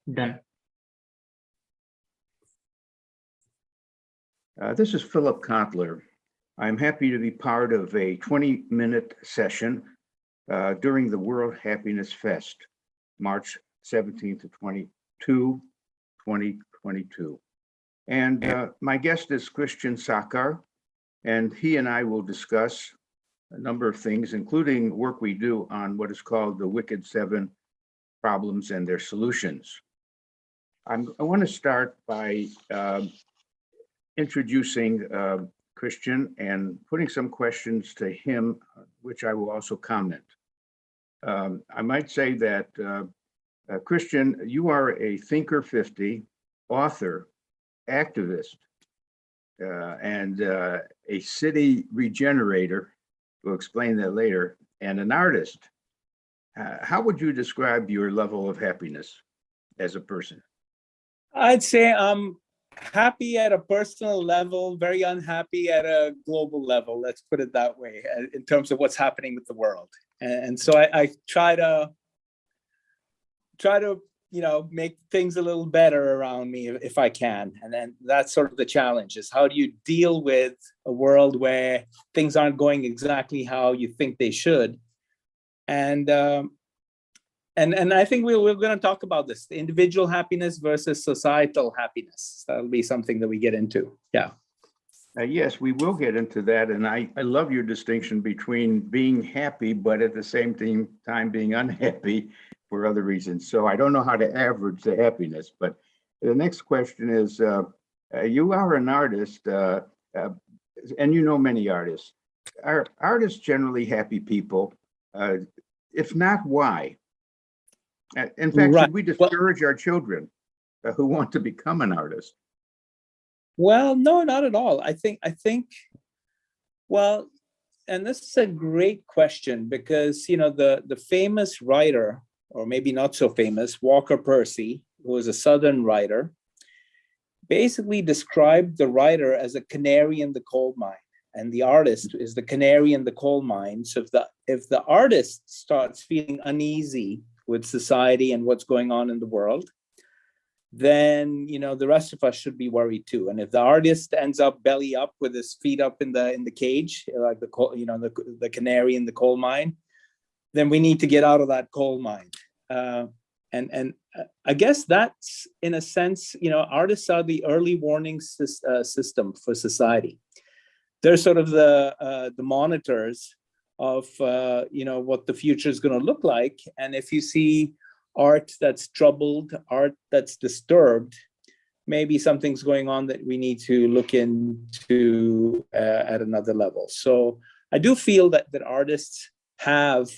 Done. This is Philip Kotler. I'm happy to be part of a 20-minute session during the World Happiness Fest, March 17th to 22, 2022. And my guest is Christian Sarkar, and he and I will discuss a number of things, including work we do on what is called the Wicked Seven problems and their solutions. I want to start by introducing Christian and putting some questions to him, which I will also comment. I might say that, Christian, you are a Thinker 50, author, activist, and a city regenerator. We'll explain that later, and an artist. How would you describe your level of happiness as a person? I'd say I'm happy at a personal level, very unhappy at a global level. Let's put it that way, in terms of what's happening with the world. And so I try to make things a little better around me if I can. And then that's sort of the challenge, is how do you deal with a world where things aren't going exactly how you think they should? And I think we're going to talk about this, the individual happiness versus societal happiness. That'll be something that we get into. Yeah. Yes, we will get into that. And I love your distinction between being happy, but at the same time being unhappy for other reasons. So I don't know how to average the happiness. But the next question is, you are an artist, and you know many artists. Are artists generally happy people? If not, why? In fact, Right. Should we discourage our children who want to become an artist? Well, no, not at all. I think, well, and this is a great question because, the famous writer, or maybe not so famous, Walker Percy, who was a Southern writer, basically described the writer as a canary in the coal mine, and the artist is the canary in the coal mine. So if the artist starts feeling uneasy with society and what's going on in the world, then the rest of us should be worried too. And if the artist ends up belly up with his feet up in the cage, like the canary in the coal mine, then we need to get out of that coal mine. And I guess that's, in a sense, artists are the early warning system for society. They're sort of the monitors of what the future is going to look like. And if you see art that's troubled, art that's disturbed, maybe something's going on that we need to look into at another level. So I do feel that artists have,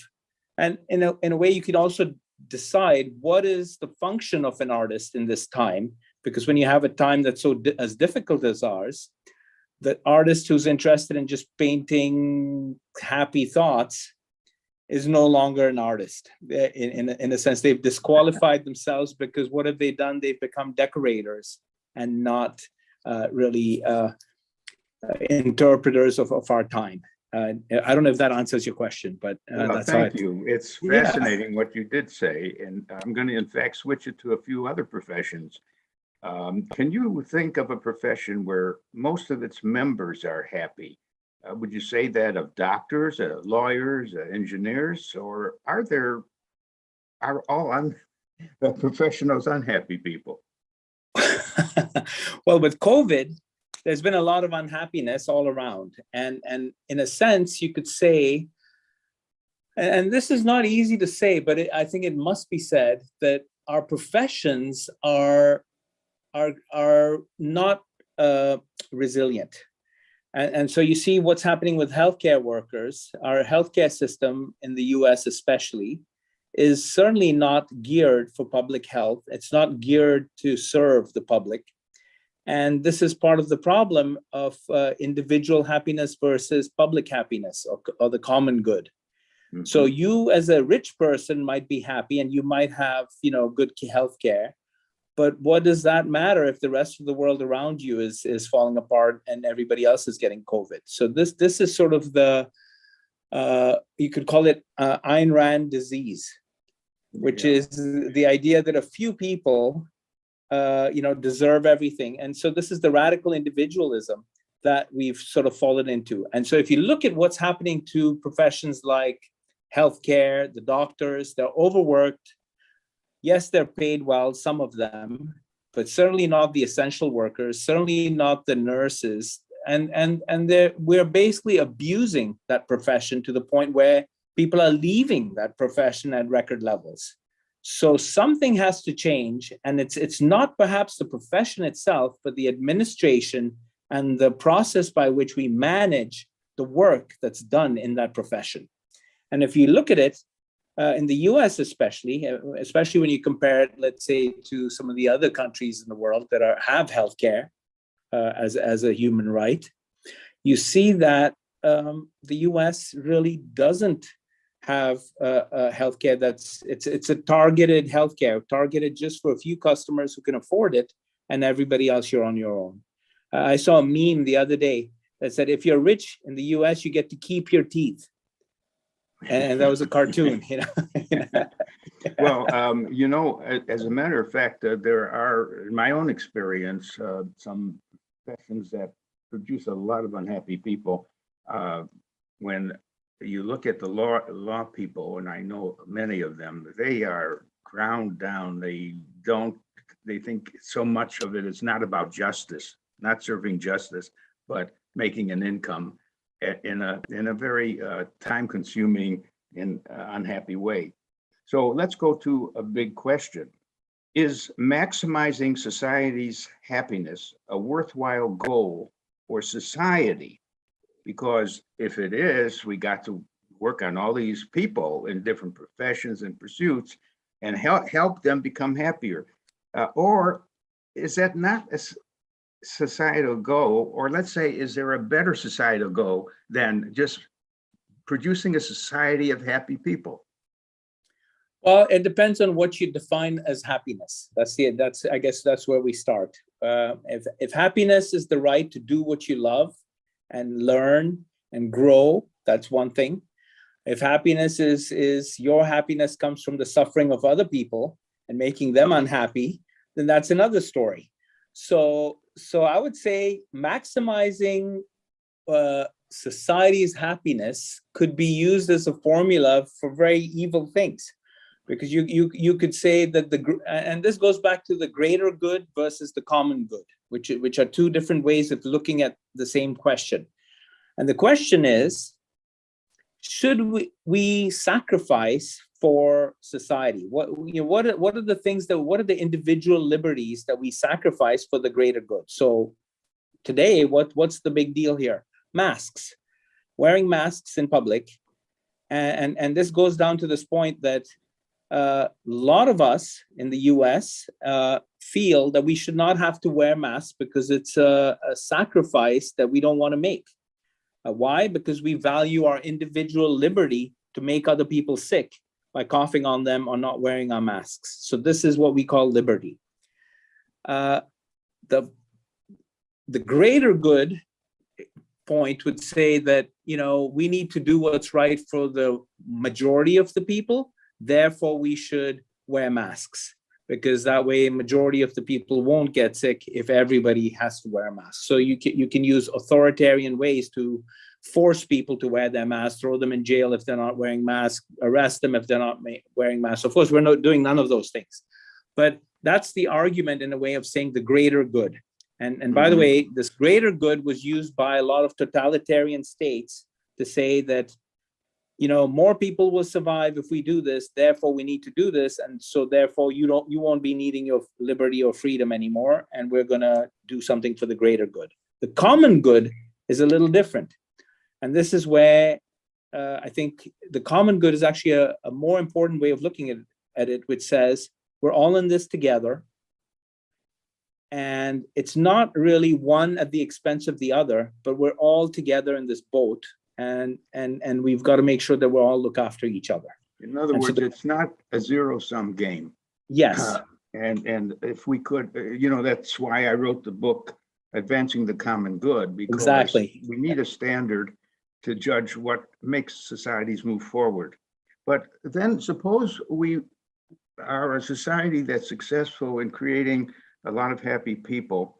and in a way you can also decide what is the function of an artist in this time, because when you have a time that's as difficult as ours, the artist who's interested in just painting happy thoughts is no longer an artist. In a sense, they've disqualified themselves, because what have they done? They've become decorators and not really interpreters of our time. I don't know if that answers your question, but that's thank you. It's fascinating what you did say, and I'm going to, in fact, switch it to a few other professions. Can you think of a profession where most of its members are happy? Would you say that of doctors, lawyers, engineers, or are all professionals unhappy people? Well, with COVID, there's been a lot of unhappiness all around. And in a sense, you could say, and this is not easy to say, but I think it must be said, that our professions are not resilient. And so you see what's happening with healthcare workers. Our healthcare system in the US especially is certainly not geared for public health. It's not geared to serve the public. And this is part of the problem of individual happiness versus public happiness, or the common good. Mm-hmm. So you as a rich person might be happy and you might have, good healthcare. But what does that matter if the rest of the world around you is falling apart and everybody else is getting COVID? So this is sort of the, you could call it Ayn Rand disease. which Yeah. is the idea that a few people, deserve everything. And so this is the radical individualism that we've sort of fallen into. And so if you look at what's happening to professions like healthcare, the doctors, they're overworked. Yes, they're paid well, some of them, but certainly not the essential workers, certainly not the nurses. And we're basically abusing that profession to the point where people are leaving that profession at record levels. So something has to change, and it's not perhaps the profession itself, but the administration and the process by which we manage the work that's done in that profession. And if you look at it, in the US especially when you compare it, let's say, to some of the other countries in the world that have healthcare as a human right, you see that the US really doesn't have healthcare it's a targeted healthcare, targeted just for a few customers who can afford it, and everybody else you're on your own. I saw a meme the other day that said, if you're rich in the US, you get to keep your teeth. And that was a cartoon, Well, as a matter of fact, there are, in my own experience, some professions that produce a lot of unhappy people. When you look at the law people, and I know many of them, they are ground down. They think so much of it is not about justice, not serving justice, but making an income in a very time-consuming and unhappy way. So let's go to a big question. Is maximizing society's happiness a worthwhile goal for society? Because if it is, we got to work on all these people in different professions and pursuits and help them become happier. Or is that not a societal goal? Or let's say, is there a better societal goal than just producing a society of happy people? Well, it depends on what you define as happiness. I guess that's where we start. If happiness is the right to do what you love and learn and grow, that's one thing. If happiness is your happiness comes from the suffering of other people and making them unhappy, then that's another story. So I would say maximizing society's happiness could be used as a formula for very evil things, because you could say that and this goes back to the greater good versus the common good, which are two different ways of looking at the same question. And the question is, should we sacrifice for society? What are the things what are the individual liberties that we sacrifice for the greater good? So today, what's the big deal here? Masks, wearing masks in public. And this goes down to this point that a lot of us in the US feel that we should not have to wear masks because it's a sacrifice that we don't want to make. Why? Because we value our individual liberty to make other people sick by coughing on them or not wearing our masks. So this is what we call liberty. The greater good point would say that, we need to do what's right for the majority of the people. Therefore, we should wear masks, because that way majority of the people won't get sick if everybody has to wear a mask. So you can use authoritarian ways to force people to wear their masks, throw them in jail if they're not wearing masks, arrest them if they're not wearing masks. Of course, we're not doing none of those things. But that's the argument in a way of saying the greater good. And by the way, this greater good was used by a lot of totalitarian states to say that, more people will survive if we do this, therefore we need to do this. And so therefore you won't be needing your liberty or freedom anymore. And we're gonna do something for the greater good. The common good is a little different. And this is where I think the common good is actually a more important way of looking at it, which says we're all in this together. And it's not really one at the expense of the other, but we're all together in this boat. And we've got to make sure that we all look after each other. In other words, it's not a zero-sum game. Yes. And if we could, that's why I wrote the book, Advancing the Common Good, because exactly. We need a standard to judge what makes societies move forward. But then suppose we are a society that's successful in creating a lot of happy people.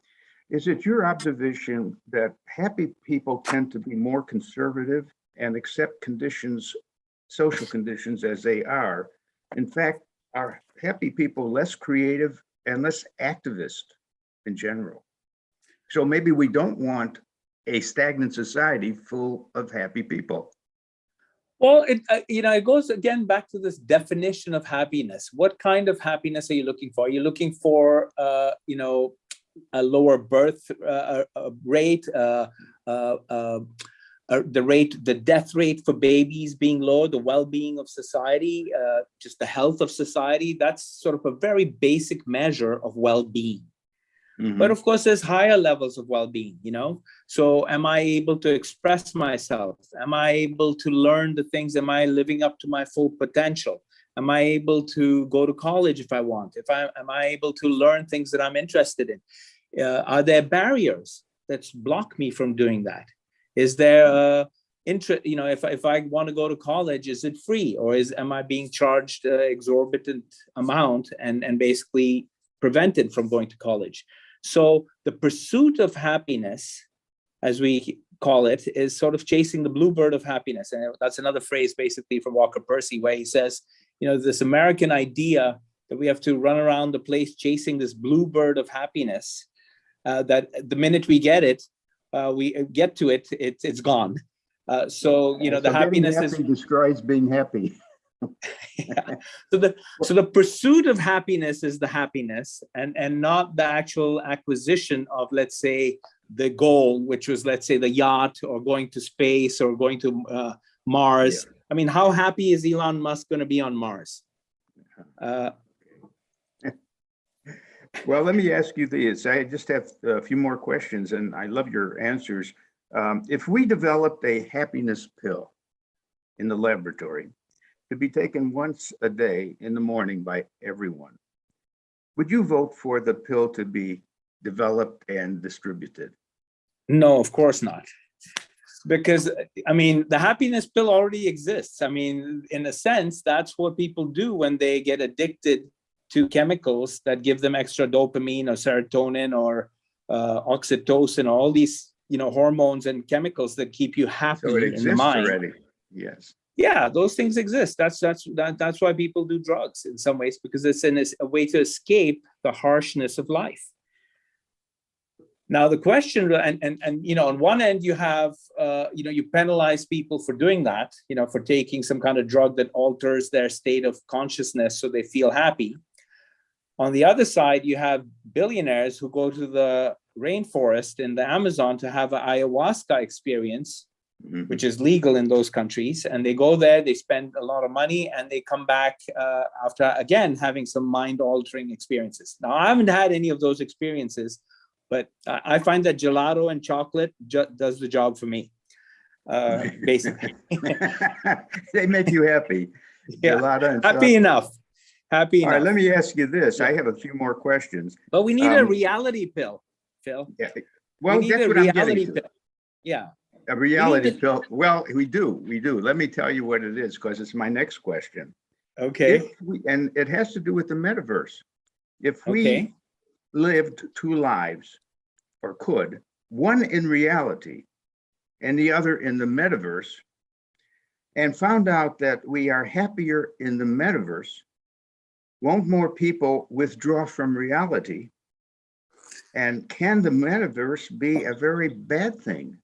Is it your observation that happy people tend to be more conservative and accept conditions, social conditions as they are? In fact, are happy people less creative and less activist in general? So maybe we don't want a stagnant society full of happy people. Well, it goes again back to this definition of happiness. What kind of happiness are you looking for? Are you looking for, a lower birth rate, the death rate for babies being low, the well-being of society, just the health of society? That's sort of a very basic measure of well-being. Mhm. But of course, there's higher levels of well-being, So am I able to express myself? Am I able to learn the things? Am I living up to my full potential? Am I able to go to college if I want? Am I able to learn things that I'm interested in? Are there barriers that block me from doing that? Is there interest? If I want to go to college, is it free, or am I being charged exorbitant amount and basically prevented from going to college? So the pursuit of happiness, as we call it, is sort of chasing the bluebird of happiness. And that's another phrase basically from Walker Percy, where he says, this American idea that we have to run around the place chasing this bluebird of happiness, that the minute we get it, we get to it, it's gone. So the happiness getting happy destroys being happy. Yeah. So the pursuit of happiness is the happiness, and not the actual acquisition of, let's say, the goal, which was, let's say, the yacht or going to space or going to Mars. Yeah. I mean, how happy is Elon Musk going to be on Mars? Well, let me ask you this. I just have a few more questions, and I love your answers. If we developed a happiness pill in the laboratory to be taken once a day in the morning by everyone, would you vote for the pill to be developed and distributed? No, of course not. Because, the happiness pill already exists. In a sense, that's what people do when they get addicted to chemicals that give them extra dopamine or serotonin or oxytocin, all these, hormones and chemicals that keep you happy so it in the mind. Already. Yes. Yeah, those things exist. That's why people do drugs in some ways, because it's a way to escape the harshness of life. Now the question, and on one end you have, you penalize people for doing that, for taking some kind of drug that alters their state of consciousness so they feel happy. On the other side, you have billionaires who go to the rainforest in the Amazon to have an ayahuasca experience, mm-hmm. which is legal in those countries. And they go there, they spend a lot of money, and they come back after, again, having some mind-altering experiences. Now, I haven't had any of those experiences, but I find that gelato and chocolate does the job for me, basically. They make you happy. Yeah. Gelato and happy chocolate. enough. Happy enough. All right, let me ask you this. I have a few more questions. But we need a reality pill, Phil. Yeah. Well, that's what I'm getting to. Yeah. A reality pill. Well, we do. Let me tell you what it is, because it's my next question. Okay. And it has to do with the metaverse. If we lived two lives, or could, one in reality and the other in the metaverse, and found out that we are happier in the metaverse, won't more people withdraw from reality? And can the metaverse be a very bad thing?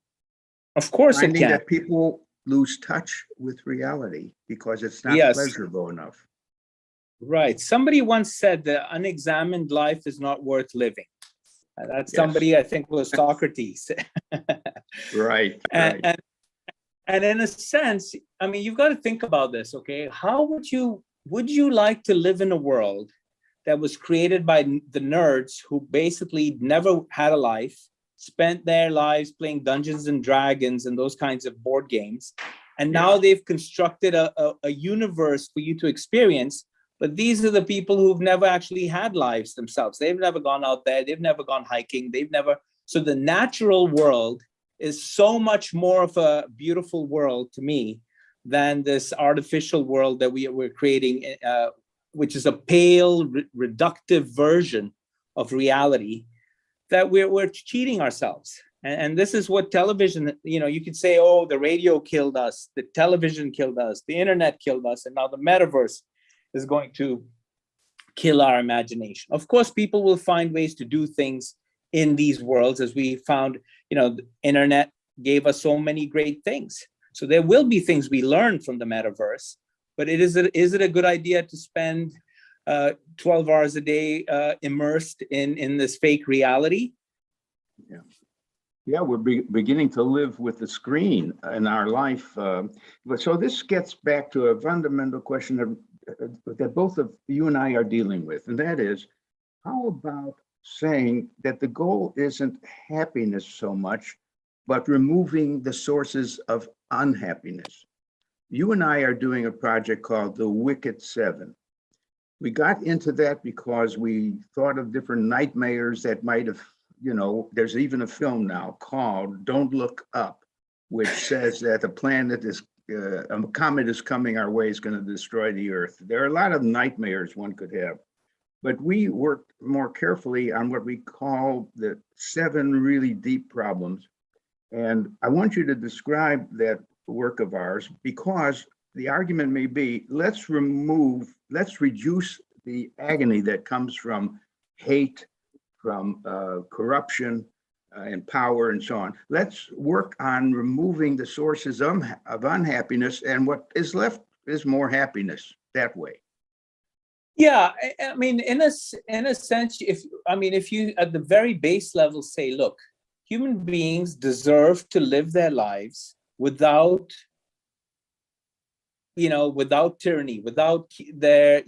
Of course it can. That people lose touch with reality because it's not pleasurable enough. Right. Somebody once said that unexamined life is not worth living. That's somebody, I think, was Socrates. Right. And in a sense, you've got to think about this, okay? How would you like to live in a world that was created by the nerds who basically never had a life, spent their lives playing Dungeons and Dragons and those kinds of board games, and now they've constructed a universe for you to experience? But these are the people who've never actually had lives themselves. They've never gone out there. They've never gone hiking. So the natural world is so much more of a beautiful world to me than this artificial world that we're creating which is a pale, reductive version of reality, that we're cheating ourselves. And this is what television, you could say, oh, the radio killed us, the television killed us, the internet killed us, and now the metaverse is going to kill our imagination. Of course, people will find ways to do things in these worlds, as we found, the internet gave us so many great things. So there will be things we learn from the metaverse, but is it a good idea to spend 12 hours a day immersed in this fake reality? Yeah, we're beginning to live with the screen in our life. So this gets back to a fundamental question that both of you and I are dealing with, and that is, how about saying that the goal isn't happiness so much, but removing the sources of unhappiness? You and I are doing a project called the Wicked Seven. We got into that because we thought of different nightmares that might have, there's even a film now called Don't Look Up, which says that a comet is coming our way, is going to destroy the Earth. There are a lot of nightmares one could have, but we worked more carefully on what we call the 7 really deep problems. And I want you to describe that work of ours, because the argument may be, let's reduce the agony that comes from hate, from corruption and power and so on. Let's work on removing the sources of unhappiness, and what is left is more happiness that way. Yeah, I mean, in a sense, if you at the very base level say, look, human beings deserve to live their lives without tyranny, without their,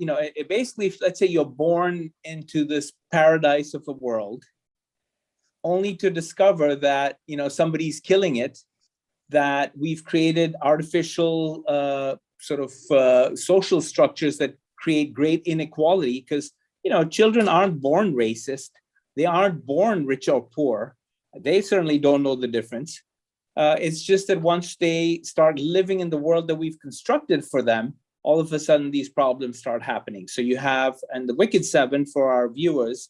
basically, let's say you're born into this paradise of a world, only to discover that, somebody's killing it, that we've created artificial social structures that create great inequality, because, children aren't born racist. They aren't born rich or poor. They certainly don't know the difference. It's just that once they start living in the world that we've constructed for them, all of a sudden these problems start happening. So you have, and the Wicked Seven for our viewers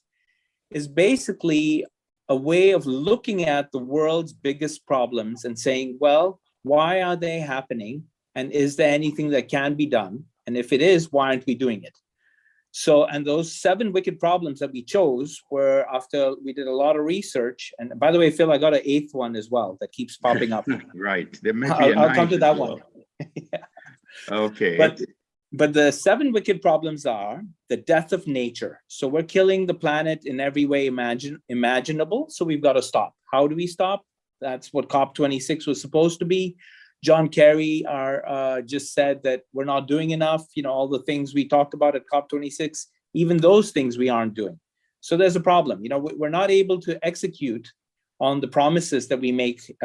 is basically a way of looking at the world's biggest problems and saying, well, why are they happening? And is there anything that can be done? And if it is, why aren't we doing it? So, and those 7 wicked problems that we chose were after we did a lot of research. And by the way, Phil, I got an 8th one as well that keeps popping up. Right. There may be I'll come to that one. Yeah. Okay. But the 7 wicked problems are the death of nature. So we're killing the planet in every way imaginable. So we've got to stop. How do we stop? That's what COP26 was supposed to be. John Kerry just said that we're not doing enough. All the things we talked about at COP26, even those things we aren't doing. So there's a problem. We're not able to execute on the promises that we make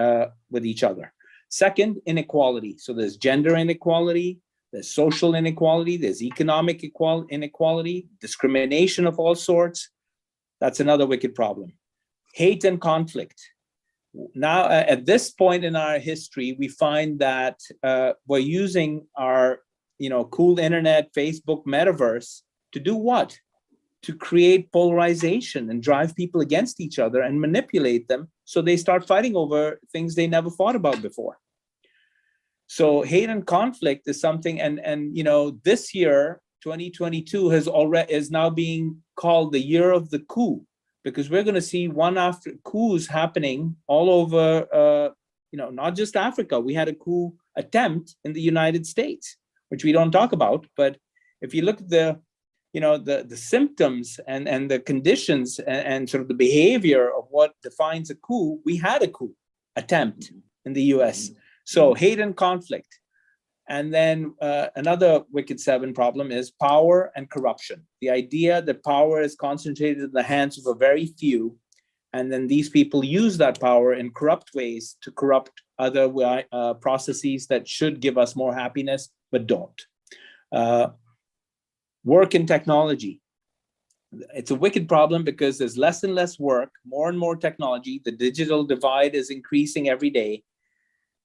with each other. Second, inequality. So there's gender inequality, there's social inequality, there's economic inequality, discrimination of all sorts. That's another wicked problem. Hate and conflict. Now, at this point in our history, we find that we're using our, cool internet, Facebook, metaverse to do what? To create polarization and drive people against each other and manipulate them so they start fighting over things they never thought about before. So hate and conflict is something, and this year, 2022, is now being called the year of the coup, because we're going to see one after coups happening all over, not just Africa. We had a coup attempt in the United States, which we don't talk about. But if you look at the symptoms and the conditions and sort of the behavior of what defines a coup, we had a coup attempt in the US. So hate and conflict. And then another Wicked Seven problem is power and corruption. The idea that power is concentrated in the hands of a very few, and then these people use that power in corrupt ways to corrupt other processes that should give us more happiness, but don't. Work and technology. It's a wicked problem because there's less and less work, more and more technology. The digital divide is increasing every day.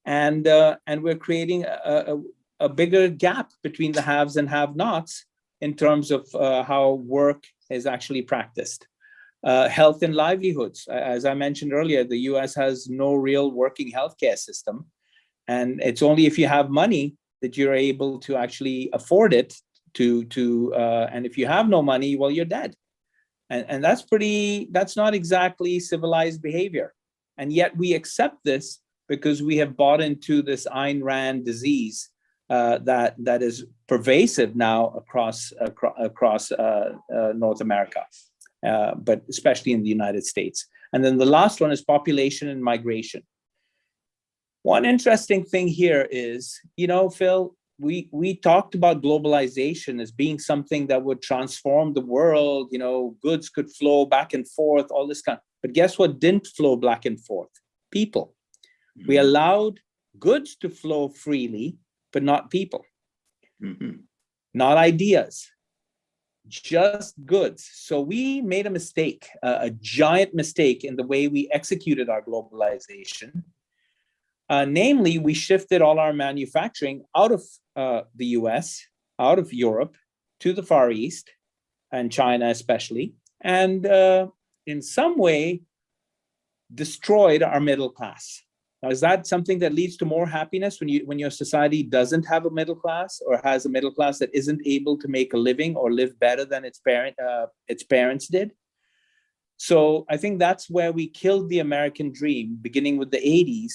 And we're creating a bigger gap between the haves and have-nots in terms of how work is actually practiced. Health and livelihoods. As I mentioned earlier, the US has no real working healthcare system. And it's only if you have money that you're able to actually afford it and if you have no money, well, you're dead. And that's not exactly civilized behavior. And yet we accept this because we have bought into this Ayn Rand disease that is pervasive now across North America, but especially in the United States. And then the last one is population and migration. One interesting thing here is, Phil, we talked about globalization as being something that would transform the world. Goods could flow back and forth, all this kind. But guess what didn't flow back and forth? People. We allowed goods to flow freely, but not people. Not ideas, just goods. So we made a mistake, a giant mistake in the way we executed our globalization. Namely, we shifted all our manufacturing out of the US, out of Europe, to the Far East, and China especially, and in some way destroyed our middle class. Now, is that something that leads to more happiness when your society doesn't have a middle class, or has a middle class that isn't able to make a living or live better than its parents did? So I think that's where we killed the American dream, beginning with the 80s,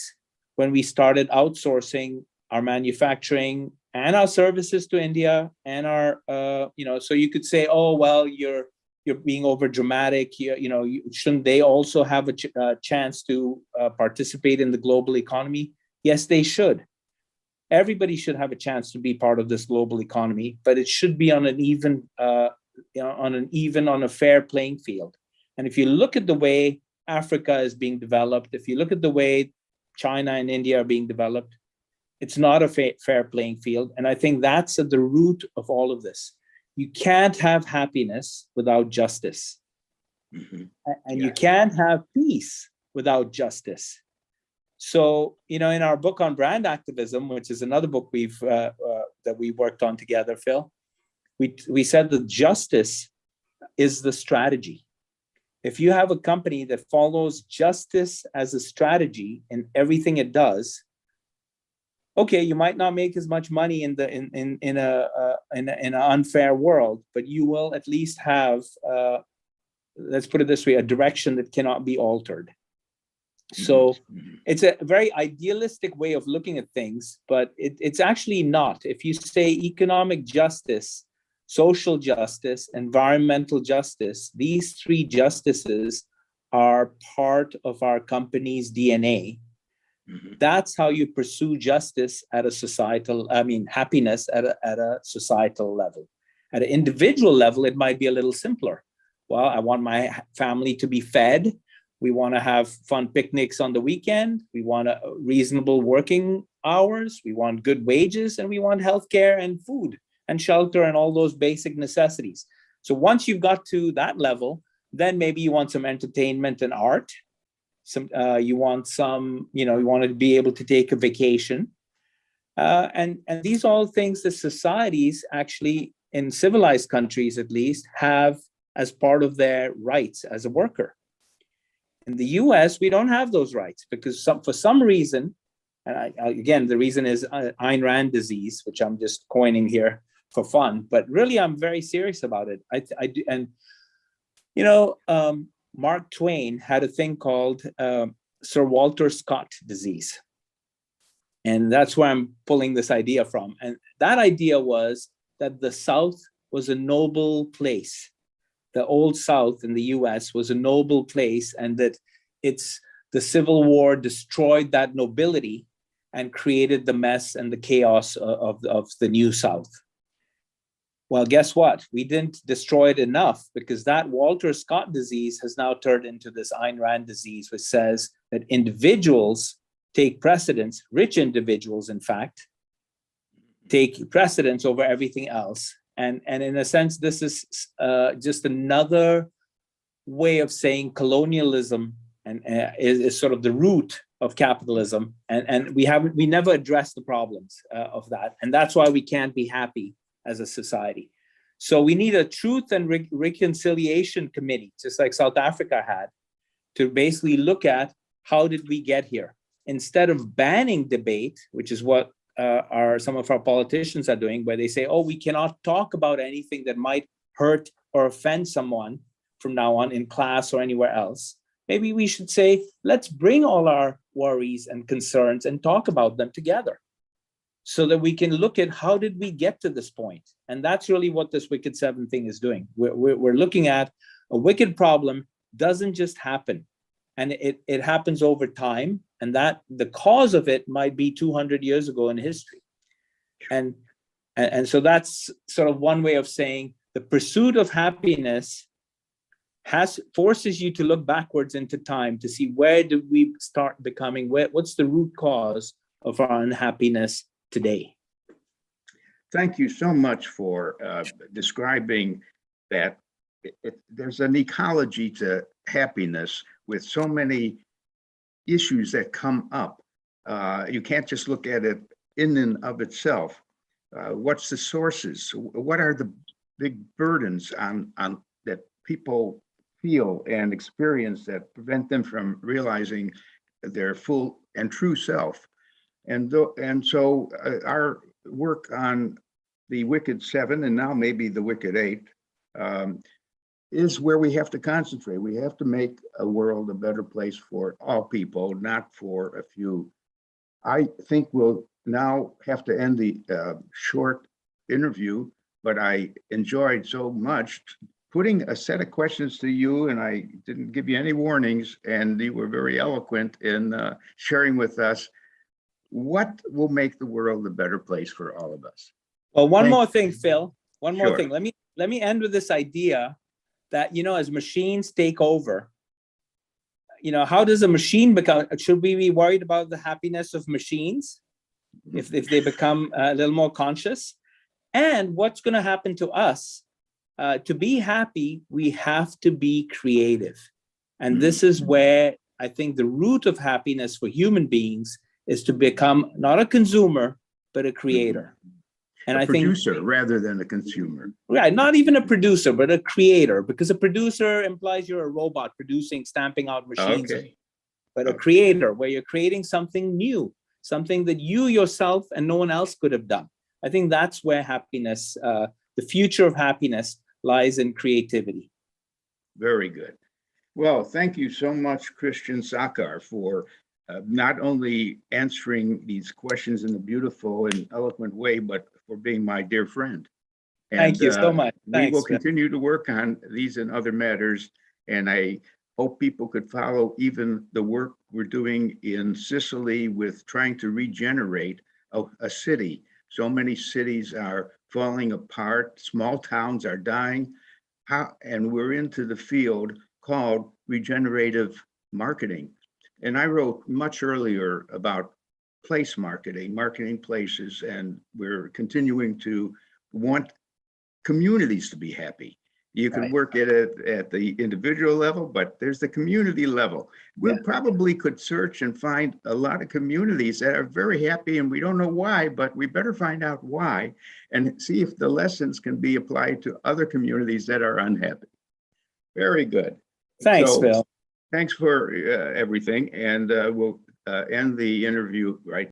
when we started outsourcing our manufacturing and our services to India, and our, so you could say, oh, well, you're being over dramatic. Shouldn't they also have a chance to participate in the global economy? Yes, they should. Everybody should have a chance to be part of this global economy, but it should be on a fair playing field. And if you look at the way Africa is being developed, if you look at the way China and India are being developed, it's not a fair playing field. And I think that's at the root of all of this. You can't have happiness without justice. And you can't have peace without justice. So, in our book on brand activism, which is another book that we worked on together, Phil, we said that justice is the strategy. If you have a company that follows justice as a strategy in everything it does, okay, you might not make as much money in an unfair world, but you will at least have, let's put it this way, a direction that cannot be altered. So it's a very idealistic way of looking at things, but it's actually not. If you say economic justice, social justice, environmental justice, these three justices are part of our company's DNA. That's how you pursue justice at a societal, happiness at a societal level. At an individual level, it might be a little simpler. Well, I want my family to be fed. We want to have fun picnics on the weekend. We want reasonable working hours. We want good wages, and we want healthcare and food and shelter and all those basic necessities. So once you've got to that level, then maybe you want some entertainment and art. You want to be able to take a vacation. And these are all things that societies actually, in civilized countries at least, have as part of their rights as a worker. In the US, we don't have those rights because for some reason, and again, the reason is Ayn Rand disease, which I'm just coining here for fun, but really I'm very serious about it. I do, and Mark Twain had a thing called Sir Walter Scott disease. And that's where I'm pulling this idea from. And that idea was that the South was a noble place. The old South in the US was a noble place, and that the Civil War destroyed that nobility and created the mess and the chaos of the New South. Well, guess what? We didn't destroy it enough, because that Walter Scott disease has now turned into this Ayn Rand disease, which says that individuals take precedence, rich individuals, in fact, take precedence over everything else. And in a sense, this is just another way of saying colonialism and is sort of the root of capitalism. And we never addressed the problems of that. And that's why we can't be happy as a society. So we need a truth and reconciliation committee, just like South Africa had, to basically look at how did we get here, instead of banning debate, which is what some of our politicians are doing, where they say, oh, we cannot talk about anything that might hurt or offend someone from now on in class or anywhere else. Maybe we should say, let's bring all our worries and concerns and talk about them together, so that we can look at how did we get to this point. And that's really what this Wicked Seven thing is doing. We're looking at a wicked problem doesn't just happen, and it happens over time, and that the cause of it might be 200 years ago in history. And so that's sort of one way of saying the pursuit of happiness forces you to look backwards into time to see where do we start becoming, what's the root cause of our unhappiness today. Thank you so much for describing that. There's an ecology to happiness with so many issues that come up. You can't just look at it in and of itself. What's the sources? What are the big burdens on that people feel and experience that prevent them from realizing their full and true self? And so our work on the Wicked Seven, and now maybe the Wicked Eight, is where we have to concentrate. We have to make a world a better place for all people, not for a few. I think we'll now have to end the short interview, but I enjoyed so much putting a set of questions to you, and I didn't give you any warnings, and you were very eloquent in sharing with us what will make the world a better place for all of us. Well, one more thing, Phil. One more Sure. thing. Let me end with this idea that, as machines take over, how does a machine become? Should we be worried about the happiness of machines if they become a little more conscious? And what's going to happen to us? To be happy, we have to be creative. And this is where I think the root of happiness for human beings is to become not a consumer, but a creator. And a producer rather than a consumer. Right, not even a producer, but a creator, because a producer implies you're a robot producing, stamping out machines. Okay. But a creator, where you're creating something new, something that you yourself and no one else could have done. I think that's where happiness, the future of happiness, lies in creativity. Very good. Well, thank you so much, Christian Sarkar, for not only answering these questions in a beautiful and eloquent way, but for being my dear friend. And, thank you so much. We will continue to work on these and other matters. And I hope people could follow even the work we're doing in Sicily with trying to regenerate a city. So many cities are falling apart. Small towns are dying. And we're into the field called regenerative marketing. And I wrote much earlier about place marketing places, and we're continuing to want communities to be happy. You can work at it at the individual level, but there's the community level. We probably could search and find a lot of communities that are very happy, and we don't know why, but we better find out why and see if the lessons can be applied to other communities that are unhappy. Very good. Thanks, Phil. Thanks for everything, and we'll end the interview right